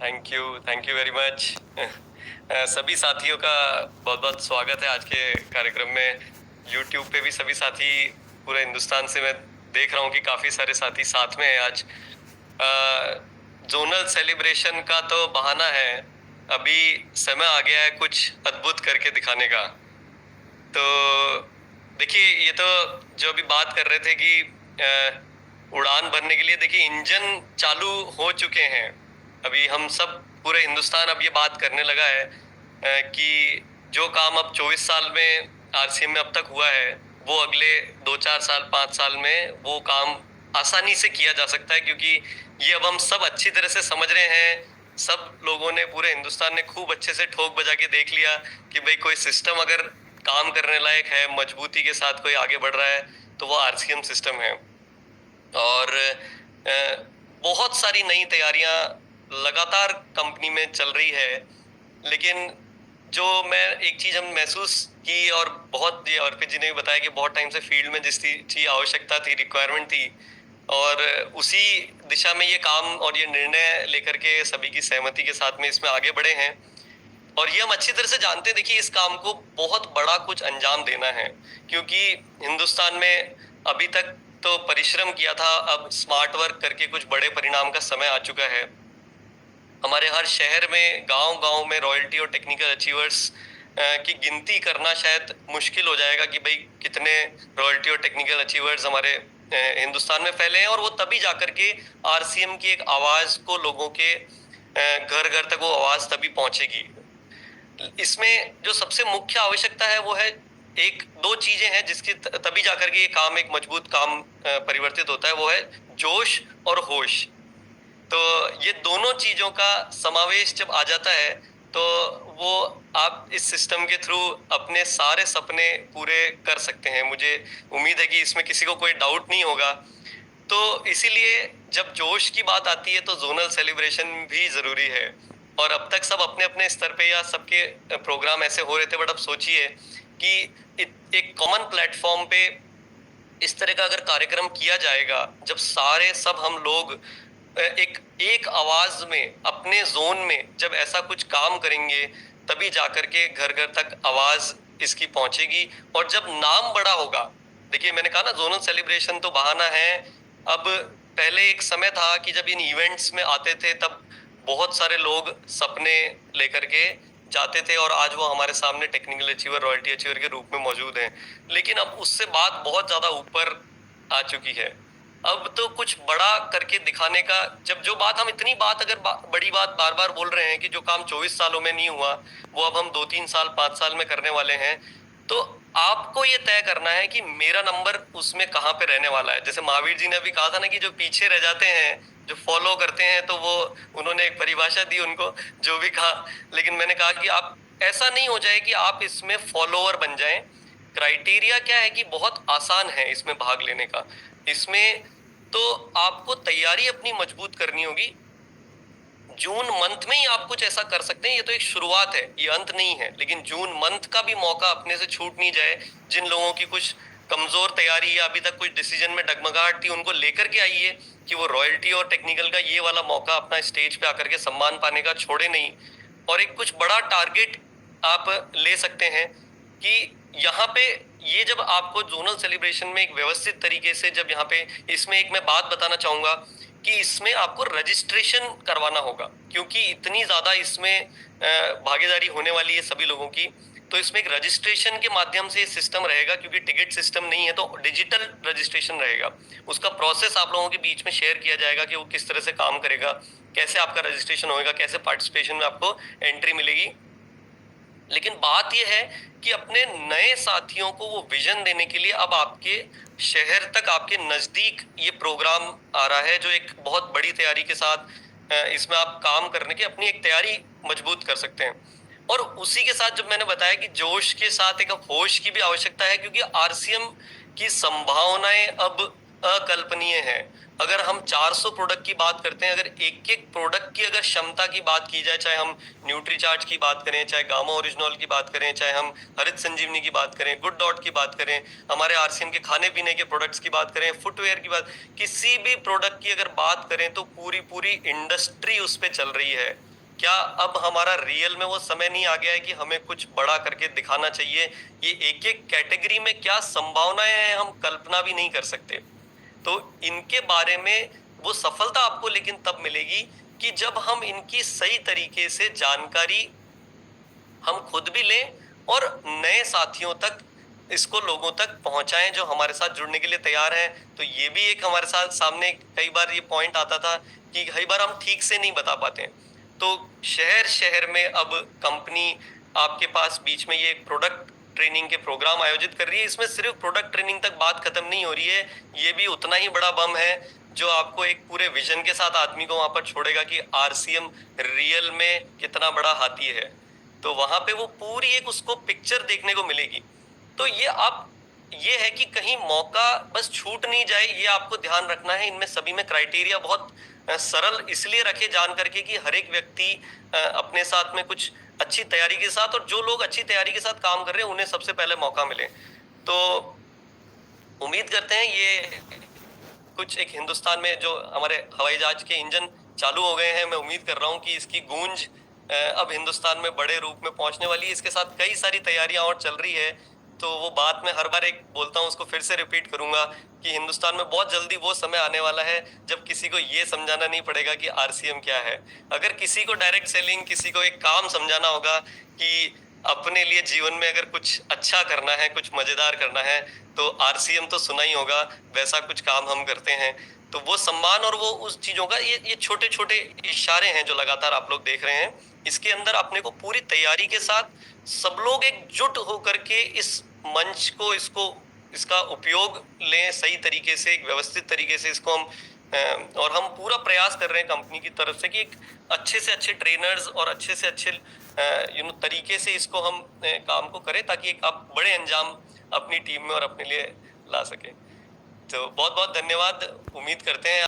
Thank you very much. सभी साथियों का बहुत बहुत स्वागत है आज के कार्यक्रम में। यूट्यूब पे भी सभी साथी पूरे हिंदुस्तान से मैं देख रहा हूँ कि काफी सारे साथी साथ में हैं आज। जोनल सेलिब्रेशन का तो बहाना है, अभी समय आ गया है कुछ अद्भुत करके दिखाने का। तो देखिए, ये तो जो अभी बात कर रहे थे कि उड़ान भरने के लिए देखिए इंजन चालू हो चुके हैं। अभी हम सब पूरे हिंदुस्तान अब ये बात करने लगा है कि जो काम अब 24 साल में आरसीएम में अब तक हुआ है, वो अगले 2-4 साल 5 साल में वो काम आसानी से किया जा सकता है, क्योंकि ये अब हम सब अच्छी तरह से समझ रहे हैं। सब लोगों ने, पूरे हिंदुस्तान ने खूब अच्छे से ठोक बजा के देख लिया कि भाई कोई सिस्टम अगर काम करने लायक है, मजबूती के साथ कोई आगे बढ़ रहा है, तो वो आरसीएम सिस्टम है। और बहुत सारी नई तैयारियां लगातार कंपनी में चल रही है। लेकिन जो मैं एक चीज हम महसूस की, और बहुत ये अर्पित जी ने भी बताया कि बहुत टाइम से फील्ड में जिस चीज आवश्यकता थी, रिक्वायरमेंट थी, और उसी दिशा में ये काम और ये निर्णय लेकर के सभी की सहमति के साथ में इसमें आगे बढ़े हैं। और ये हम अच्छी तरह से जानते हैं। देखिए, इस काम को बहुत बड़ा कुछ अंजाम देना है, क्योंकि हिंदुस्तान में अभी तक तो परिश्रम किया था, अब स्मार्ट वर्क करके कुछ बड़े परिणाम का समय आ चुका है। हमारे हर शहर में, गांव गांव में रॉयल्टी और टेक्निकल अचीवर्स की गिनती करना शायद मुश्किल हो जाएगा कि भाई कितने रॉयल्टी और टेक्निकल अचीवर्स हमारे हिंदुस्तान में फैले हैं। और वो तभी जाकर के आरसीएम की एक आवाज को लोगों के घर घर तक वो आवाज तभी पहुंचेगी। इसमें जो सबसे मुख्य आवश्यकता है वो है, एक दो चीजें हैं जिसकी तभी जाकर के ये काम एक मजबूत काम परिवर्तित होता है, वो है जोश और होश। तो ये दोनों चीजों का समावेश जब आ जाता है, तो वो आप इस सिस्टम के थ्रू अपने सारे सपने पूरे कर सकते हैं। मुझे उम्मीद है कि इसमें किसी को कोई डाउट नहीं होगा। तो इसीलिए जब जोश की बात आती है तो जोनल सेलिब्रेशन भी जरूरी है। और अब तक सब अपने अपने स्तर पे या सबके प्रोग्राम ऐसे हो रहे थे, बट अब सोचिए कि एक कॉमन प्लेटफॉर्म पे इस तरह का अगर कार्यक्रम किया जाएगा, जब सारे सब हम लोग एक एक आवाज में अपने जोन में जब ऐसा कुछ काम करेंगे, तभी जाकर के घर घर तक आवाज इसकी पहुंचेगी। और जब नाम बड़ा होगा, देखिए मैंने कहा ना, जोनल सेलिब्रेशन तो बहाना है। अब पहले एक समय था कि जब इन इवेंट्स में आते थे, तब बहुत सारे लोग सपने लेकर के जाते थे, और आज वो हमारे सामने टेक्निकल अचीवर, रॉयल्टी अचीवर के रूप में मौजूद हैं। लेकिन अब उससे बात बहुत ज्यादा ऊपर आ चुकी है। अब तो कुछ बड़ा करके दिखाने का, जब जो बात हम इतनी बात अगर बड़ी बात बार बार बोल रहे हैं कि जो काम 24 सालों में नहीं हुआ, वो अब हम 2-3 साल 5 साल में करने वाले हैं, तो आपको ये तय करना है कि मेरा नंबर उसमें कहाँ पे रहने वाला है। जैसे महावीर जी ने अभी कहा था ना कि जो पीछे रह जाते हैं, जो फॉलो करते हैं, तो वो उन्होंने एक परिभाषा दी उनको, जो भी कहा। लेकिन मैंने कहा कि आप ऐसा नहीं हो जाए कि आप इसमें फॉलोअर बन जाएं। क्राइटेरिया क्या है कि बहुत आसान है इसमें भाग लेने का। इसमें तो आपको तैयारी अपनी मजबूत करनी होगी। जून मंथ में ही आप कुछ ऐसा कर सकते हैं। ये तो एक शुरुआत है, ये अंत नहीं है। लेकिन जून मंथ का भी मौका अपने से छूट नहीं जाए। जिन लोगों की कुछ कमजोर तैयारी या अभी तक कुछ डिसीजन में डगमगाहट थी, उनको लेकर के आइए कि वो रॉयल्टी और टेक्निकल का ये वाला मौका अपना स्टेज पे आकर के सम्मान पाने का छोड़े नहीं। और एक कुछ बड़ा टारगेट आप ले सकते हैं कि यहाँ पे ये, जब आपको जोनल सेलिब्रेशन में एक व्यवस्थित तरीके से, जब यहाँ पे इसमें एक मैं बात बताना चाहूंगा कि इसमें आपको रजिस्ट्रेशन करवाना होगा, क्योंकि इतनी ज्यादा इसमें भागीदारी होने वाली है सभी लोगों की। तो इसमें एक रजिस्ट्रेशन के माध्यम से सिस्टम रहेगा, क्योंकि टिकट सिस्टम नहीं है, तो डिजिटल रजिस्ट्रेशन रहेगा। उसका प्रोसेस आप लोगों के बीच में शेयर किया जाएगा कि वो किस तरह से काम करेगा, कैसे आपका रजिस्ट्रेशन होगा, कैसे पार्टिसिपेशन में आपको एंट्री मिलेगी। लेकिन बात यह है कि अपने नए साथियों को वो विजन देने के लिए अब आपके शहर तक, आपके नजदीक ये प्रोग्राम आ रहा है, जो एक बहुत बड़ी तैयारी के साथ इसमें आप काम करने की अपनी एक तैयारी मजबूत कर सकते हैं। और उसी के साथ, जब मैंने बताया कि जोश के साथ एक होश की भी आवश्यकता है, क्योंकि आरसीएम की संभावनाएं अब अकल्पनीय है। अगर हम 400 प्रोडक्ट की बात करते हैं, अगर एक एक प्रोडक्ट की अगर क्षमता की बात की जाए, चाहे हम न्यूट्रीचार्ज की बात करें, चाहे गामा ओरिजिनल की बात करें, चाहे हम हरित संजीवनी की बात करें, गुड डॉट की बात करें, हमारे आरसीएम के खाने पीने के प्रोडक्ट्स की बात करें, फुटवेयर की बात, किसी भी प्रोडक्ट की अगर बात करें, तो पूरी पूरी इंडस्ट्री उस पर चल रही है। क्या अब हमारा रियल में वो समय नहीं आ गया है कि हमें कुछ बड़ा करके दिखाना चाहिए? ये एक एक कैटेगरी में क्या संभावनाएं हैं, हम कल्पना भी नहीं कर सकते। तो इनके बारे में वो सफलता आपको लेकिन तब मिलेगी कि जब हम इनकी सही तरीके से जानकारी हम खुद भी लें और नए साथियों तक इसको लोगों तक पहुंचाएं जो हमारे साथ जुड़ने के लिए तैयार हैं। तो ये भी एक हमारे साथ सामने कई बार ये पॉइंट आता था कि कई बार हम ठीक से नहीं बता पाते हैं। तो शहर शहर में अब कंपनी आपके पास बीच में ये एक प्रोडक्ट ट्रेनिंग के प्रोग्राम आयोजित कर रही है। इसमें सिर्फ प्रोडक्ट ट्रेनिंग तक बात खत्म नहीं हो रही है, ये भी उतना ही बड़ा बम है जो आपको एक पूरे विजन के साथ आदमी को वहां पर छोड़ेगा कि आरसीएम रियल में कितना बड़ा हाथी है। तो वहां पे वो पूरी एक उसको पिक्चर देखने को मिलेगी। तो ये है कि कहीं मौका बस छूट नहीं जाए, ये आपको ध्यान रखना है। इनमें सभी में क्राइटेरिया बहुत सरल इसलिए रखे जान करके कि हर एक व्यक्ति अपने साथ में कुछ अच्छी तैयारी के साथ, और जो लोग अच्छी तैयारी के साथ काम कर रहे हैं उन्हें सबसे पहले मौका मिले। तो उम्मीद करते हैं ये कुछ एक हिंदुस्तान में जो हमारे हवाई जहाज के इंजन चालू हो गए हैं, मैं उम्मीद कर रहा हूँ कि इसकी गूंज अब हिंदुस्तान में बड़े रूप में पहुंचने वाली है। इसके साथ कई सारी तैयारियां और चल रही है। तो वो बात मैं हर बार एक बोलता हूँ, उसको फिर से रिपीट करूंगा कि हिंदुस्तान में बहुत जल्दी वो समय आने वाला है जब किसी को ये समझाना नहीं पड़ेगा कि आरसीएम क्या है। अगर किसी को डायरेक्ट सेलिंग, किसी को एक काम समझाना होगा कि अपने लिए जीवन में अगर कुछ अच्छा करना है, कुछ मजेदार करना है, तो आरसीएम तो सुना ही होगा। वैसा कुछ काम हम करते हैं। तो वो सम्मान और वो उस चीजों का ये छोटे छोटे इशारे हैं जो लगातार आप लोग देख रहे हैं। इसके अंदर अपने को पूरी तैयारी के साथ सब लोग एकजुट होकर के इस मंच को, इसका उपयोग लें सही तरीके से, एक व्यवस्थित तरीके से इसको हम और हम पूरा प्रयास कर रहे हैं कंपनी की तरफ से कि एक अच्छे से अच्छे ट्रेनर्स और अच्छे से अच्छे तरीके से इसको हम काम को करें, ताकि एक आप बड़े अंजाम अपनी टीम में और अपने लिए ला सके। तो बहुत बहुत धन्यवाद। उम्मीद करते हैं